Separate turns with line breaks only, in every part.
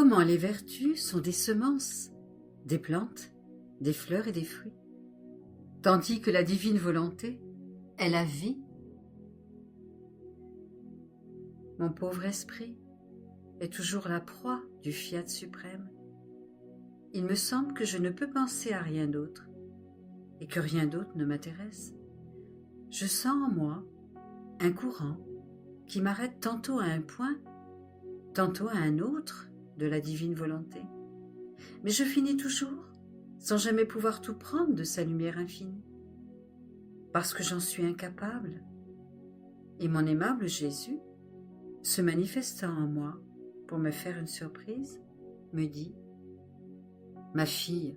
comment les vertus sont des semences, des plantes, des fleurs et des fruits, tandis que la divine volonté est la vie. Mon pauvre esprit est toujours la proie du fiat suprême. Il me semble que je ne peux penser à rien d'autre et que rien d'autre ne m'intéresse. Je sens en moi un courant qui m'arrête tantôt à un point, tantôt à un autre de la divine volonté. Mais je finis toujours sans jamais pouvoir tout prendre de sa lumière infinie, parce que j'en suis incapable. Et mon aimable Jésus, se manifestant en moi pour me faire une surprise, me dit: Ma fille,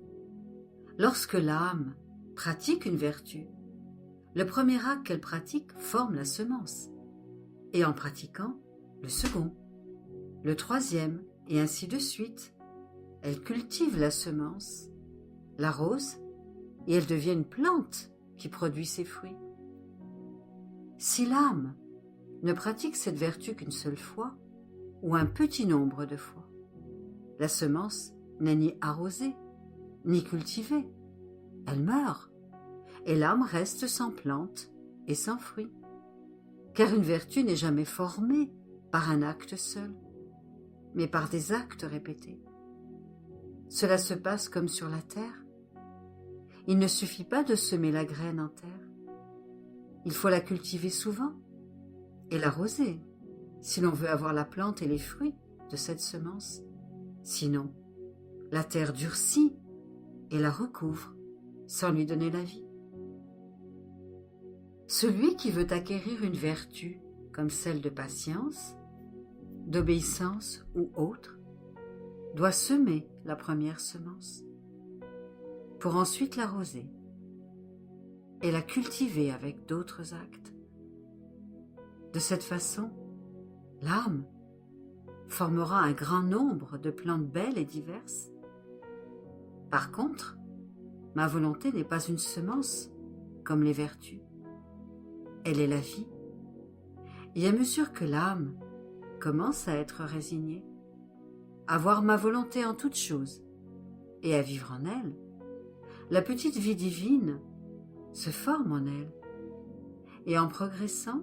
lorsque l'âme pratique une vertu, le premier acte qu'elle pratique forme la semence, et en pratiquant, le second, le troisième, et ainsi de suite. Elle cultive la semence, l'arrose, et elle devient une plante qui produit ses fruits. Si l'âme ne pratique cette vertu qu'une seule fois, ou un petit nombre de fois, la semence n'est ni arrosée, ni cultivée. Elle meurt, et l'âme reste sans plante et sans fruit. Car une vertu n'est jamais formée par un acte seul, mais par des actes répétés. Cela se passe comme sur la terre. Il ne suffit pas de semer la graine en terre. Il faut la cultiver souvent et l'arroser si l'on veut avoir la plante et les fruits de cette semence. Sinon, la terre durcit et la recouvre sans lui donner la vie. Celui qui veut acquérir une vertu comme celle de patience, d'obéissance ou autre, doit semer la première semence, pour ensuite l'arroser et la cultiver avec d'autres actes. De cette façon, l'âme formera un grand nombre de plantes belles et diverses. Par contre, ma volonté n'est pas une semence comme les vertus. Elle est la vie. Et à mesure que l'âme commence à être résignée, à voir ma volonté en toutes choses et à vivre en elle, la petite vie divine se forme en elle. Et en progressant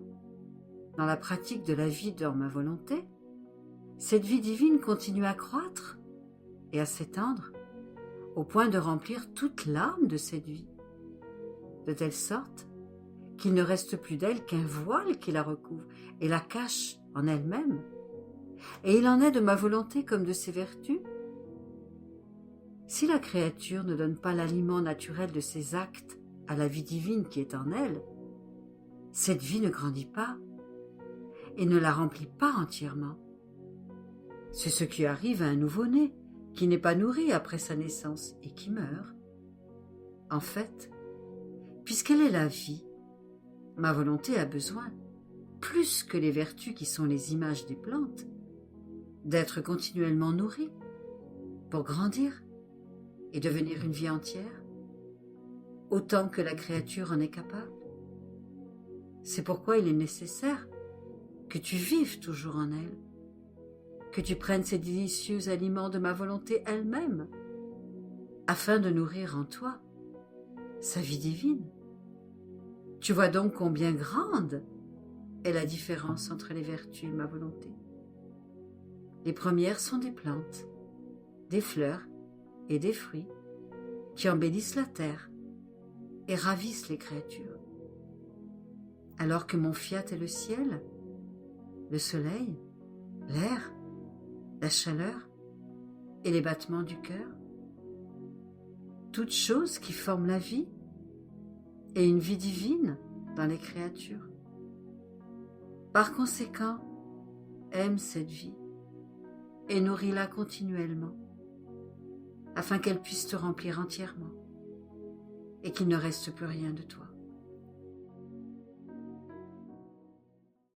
dans la pratique de la vie dans ma volonté, cette vie divine continue à croître et à s'étendre au point de remplir toute l'âme de cette vie, de telle sorte qu'il ne reste plus d'elle qu'un voile qui la recouvre et la cache en elle-même. Et il en est de ma volonté comme de ses vertus. Si la créature ne donne pas l'aliment naturel de ses actes à la vie divine qui est en elle, cette vie ne grandit pas et ne la remplit pas entièrement. C'est ce qui arrive à un nouveau-né qui n'est pas nourri après sa naissance et qui meurt. En fait, puisqu'elle est la vie, ma volonté a besoin, plus que les vertus qui sont les images des plantes, d'être continuellement nourrie pour grandir et devenir une vie entière, autant que la créature en est capable. C'est pourquoi il est nécessaire que tu vives toujours en elle, que tu prennes ces délicieux aliments de ma volonté elle-même, afin de nourrir en toi sa vie divine. Tu vois donc combien grande est la différence entre les vertus et ma volonté. Les premières sont des plantes, des fleurs et des fruits qui embellissent la terre et ravissent les créatures. Alors que mon fiat est le ciel, le soleil, l'air, la chaleur et les battements du cœur, toutes choses qui forment la vie et une vie divine dans les créatures. Par conséquent, aime cette vie et nourris-la continuellement, afin qu'elle puisse te remplir entièrement et qu'il ne reste plus rien de toi.